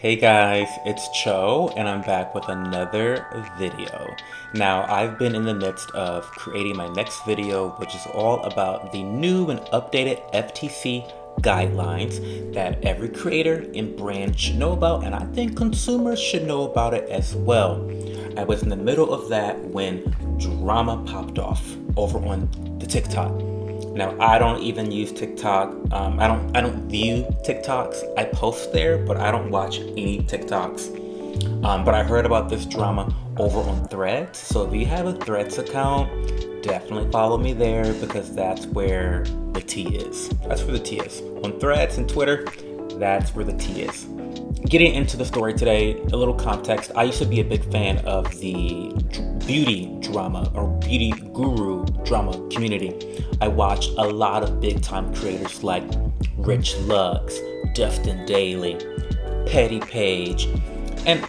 Hey guys, it's Cho and I'm back with another video. Now, I've been in the midst of creating my next video, which is all about the new and updated FTC guidelines that every creator and brand should know about, and I think consumers should know about it as well. I was in the middle of that when drama popped off over on the TikTok. Now, I don't even use TikTok. I don't view TikToks. I post there, but I don't watch any TikToks. But I heard about this drama over on Threads. So if you have a Threads account, definitely follow me there because that's where the tea is. That's where the tea is. On Threads and Twitter, that's where the tea is. Getting into the story today, a little context. I used to be a big fan of the beauty drama or beauty guru drama community. I watched a lot of big time creators like Rich Lux, Dustin Daily, Petty Page, and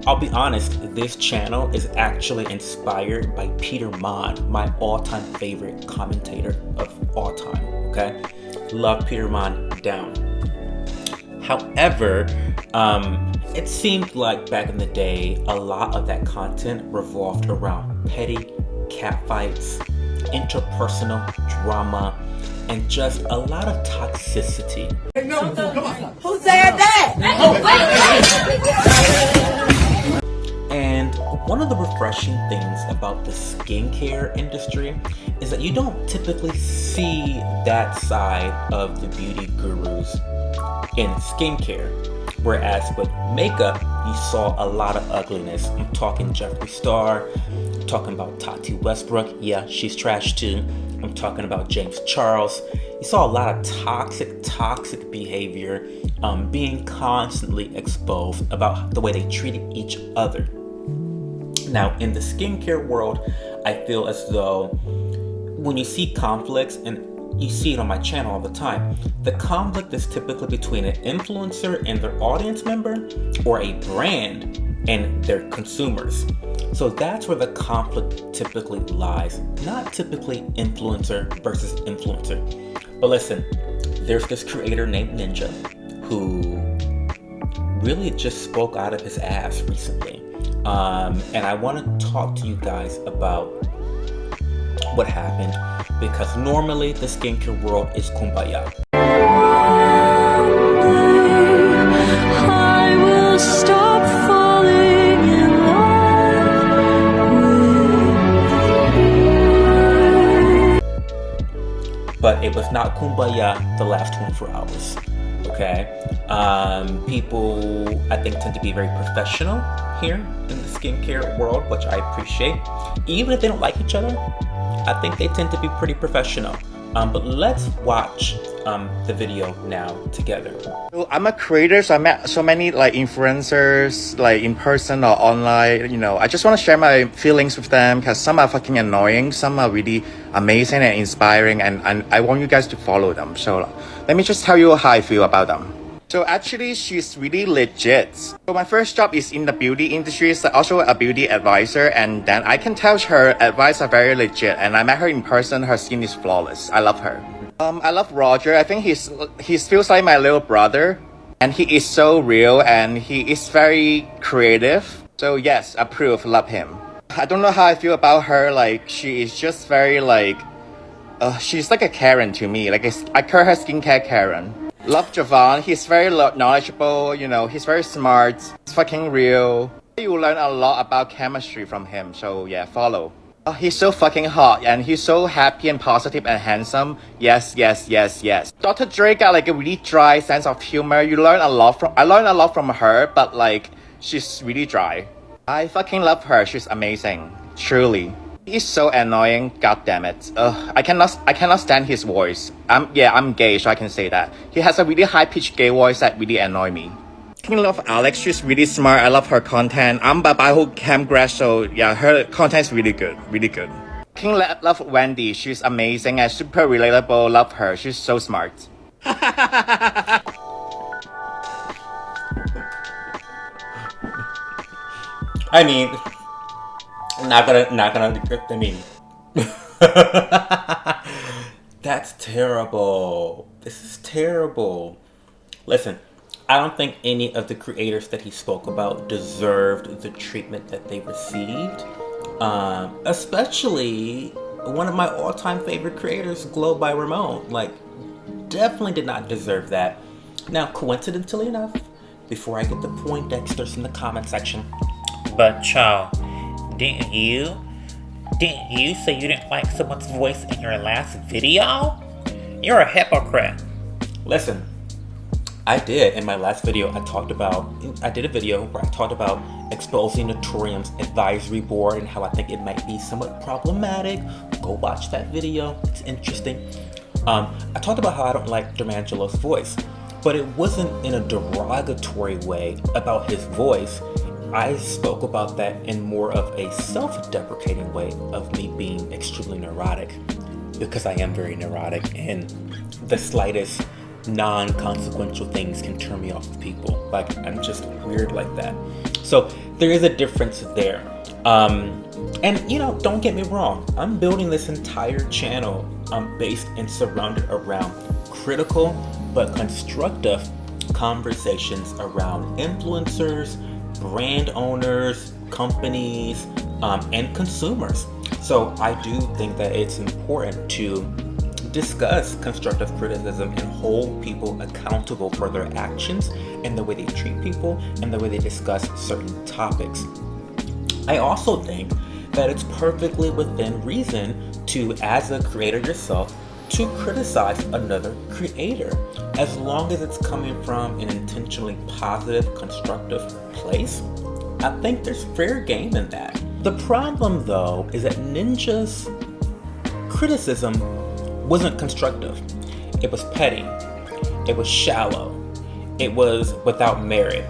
I'll be honest, this channel is actually inspired by Peter Mon, my all-time favorite commentator of all time, okay? Love Peter Mon down. However, it seemed like back in the day, a lot of that content revolved around petty catfights, interpersonal drama, and just a lot of toxicity. Who said that? And one of the refreshing things about the skincare industry is that you don't typically see that side of the beauty gurus in skincare. Whereas with makeup, you saw a lot of ugliness. I'm talking Jeffree Star, I'm talking about Tati Westbrook. Yeah, she's trash too. I'm talking about James Charles. You saw a lot of toxic behavior being constantly exposed about the way they treated each other. Now, in the skincare world, I feel as though when you see conflicts, and you see it on my channel all the time, the conflict is typically between an influencer and their audience member, or a brand and their consumers. So that's where the conflict typically lies, not typically influencer versus influencer. But listen, there's this creator named Ninja who really just spoke out of his ass recently. And I want to talk to you guys about what happened, because normally the skincare world is kumbaya. I will stop falling in love with you. But it was not kumbaya the last 24 hours. Okay? People, I think, tend to be very professional here in the skincare world, which I appreciate. Even if they don't like each other, I think they tend to be pretty professional. But let's watch the video now together. I'm a creator, so I met so many like influencers, like in person or online. You know, I just want to share my feelings with them because some are fucking annoying, some are really amazing and inspiring, and I want you guys to follow them. So let me just tell you how I feel about them. So actually, she's really legit. So my first job is in the beauty industry, so also a beauty advisor, and then I can tell her advice are very legit. And I met her in person, her skin is flawless. I love her. I love Roger. I think he feels like my little brother, and he is so real and he is very creative. So yes, approve, love him. I don't know how I feel about her. Like she is just very like, she's like a Karen to me. Like I call her skincare Karen. Love Javon. He's very knowledgeable, you know, he's very smart. He's fucking real. You will learn a lot about chemistry from him, so yeah, follow. He's so fucking hot and he's so happy and positive and handsome. Yes. Dr. Dre got like a really dry sense of humor. I learned a lot from her, but like, she's really dry. I fucking love her. She's amazing. Truly. He's so annoying, god damn it. I cannot stand his voice. I'm gay, so I can say that. He has a really high-pitched gay voice that really annoy me. I love Alex, she's really smart. I love her content. I'm Babaho Cam Grash, so yeah, her content is really good. Love Wendy, she's amazing and super relatable. Love her, she's so smart. I mean, not gonna, I mean, that's terrible. This is terrible. Listen, I don't think any of the creators that he spoke about deserved the treatment that they received. Especially one of my all-time favorite creators, Glow by Ramon. Like, definitely did not deserve that. Now, coincidentally enough, before I get the Poindexters in the comment section, But Cho, didn't you say you didn't like someone's voice in your last video? You're a hypocrite. listen, I did. In my last video, I did a video where I talked about exposing Notorium's advisory board and how I think it might be somewhat problematic. Go watch that video. It's interesting. I talked about how I don't like Dermangelo's voice, but it wasn't in a derogatory way about his voice. I spoke about that in more of a self-deprecating way of me being extremely neurotic, because I am very neurotic, and the slightest non-consequential things can turn me off of people. Like, I'm just weird like that. So there is a difference there. And you know, don't get me wrong, I'm building this entire channel based and surrounded around critical but constructive conversations around influencers, brand owners, companies, and consumers. So I do think that it's important to discuss constructive criticism and hold people accountable for their actions and the way they treat people and the way they discuss certain topics. I also think that it's perfectly within reason to, as a creator yourself, to criticize another creator, as long as it's coming from an intentionally positive, constructive place. I think there's fair game in that. The problem, though, is that Ninja's criticism wasn't constructive. It was petty. It was shallow. It was without merit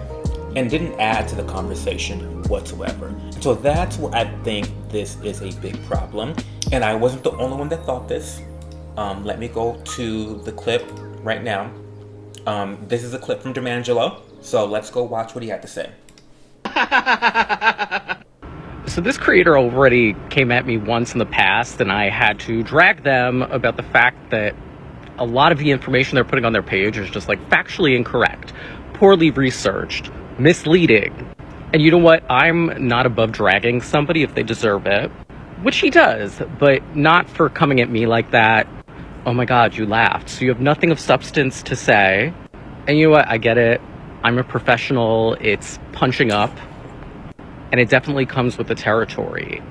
and didn't add to the conversation whatsoever. So that's where I think this is a big problem. And I wasn't the only one that thought this. Let me go to the clip right now. This is a clip from Dermangelo. So let's go watch what he had to say. So this creator already came at me once in the past, and I had to drag them about the fact that a lot of the information they're putting on their page is just like factually incorrect, poorly researched, misleading. And you know what? I'm not above dragging somebody if they deserve it, which he does, but not for coming at me like that. Oh my God, you laughed. So you have nothing of substance to say. And you know what? I get it. I'm a professional. It's punching up. And it definitely comes with the territory.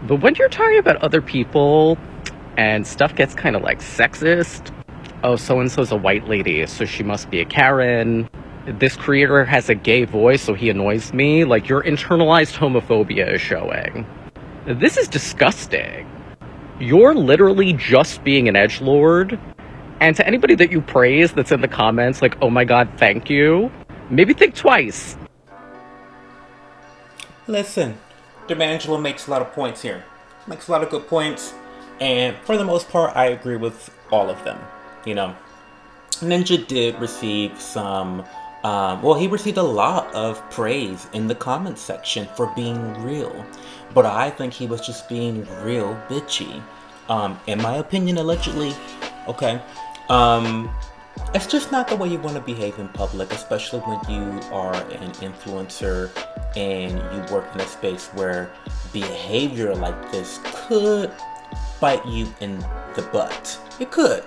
But when you're talking about other people and stuff gets kind of like sexist, oh, so-and-so's a white lady, so she must be a Karen. This creator has a gay voice, so he annoys me. Like, your internalized homophobia is showing. This is disgusting. You're literally just being an edgelord. And to anybody that you praise that's in the comments, like, oh my God, thank you, maybe think twice. Listen, Dermangelo makes a lot of points here. Makes a lot of good points. And for the most part, I agree with all of them. You know, Ninja did receive some, he received a lot of praise in the comments section for being real. But I think he was just being real bitchy. In my opinion, allegedly. Okay. It's just not the way you want to behave in public, especially when you are an influencer and you work in a space where behavior like this could bite you in the butt. It could,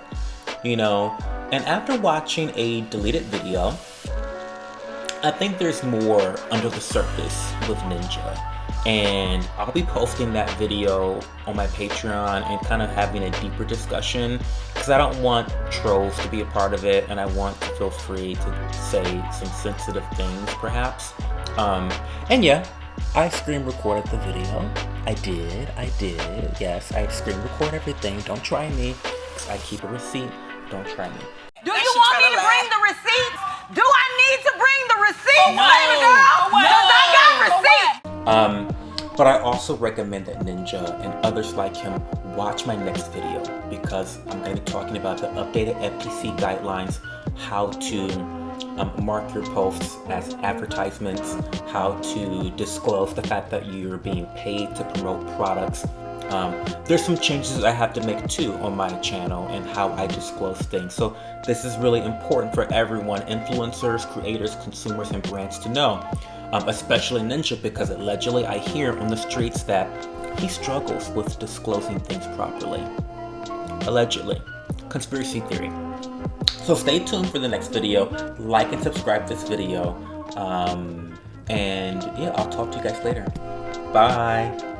you know. And after watching a deleted video, I think there's more under the surface with Ninja. And I'll be posting that video on my Patreon and kind of having a deeper discussion, because I don't want trolls to be a part of it, and I want to feel free to say some sensitive things perhaps. And yeah, I screen recorded the video. I did, yes, I screen record everything. Don't try me, because I keep a receipt. Don't try me. Do you want me to bring the receipts? Do I need to bring the receipts, baby girl? Because I got receipts. But I also recommend that Ninja and others like him watch my next video, because I'm going to be talking about the updated FTC guidelines, how to mark your posts as advertisements, how to disclose the fact that you're being paid to promote products, There's some changes I have to make too on my channel and how I disclose things. So this is really important for everyone, influencers, creators, consumers, and brands to know, especially Ninja, because allegedly I hear on the streets that he struggles with disclosing things properly. Allegedly. Conspiracy theory. So stay tuned for the next video. Like and subscribe to this video. And yeah, I'll talk to you guys later. Bye.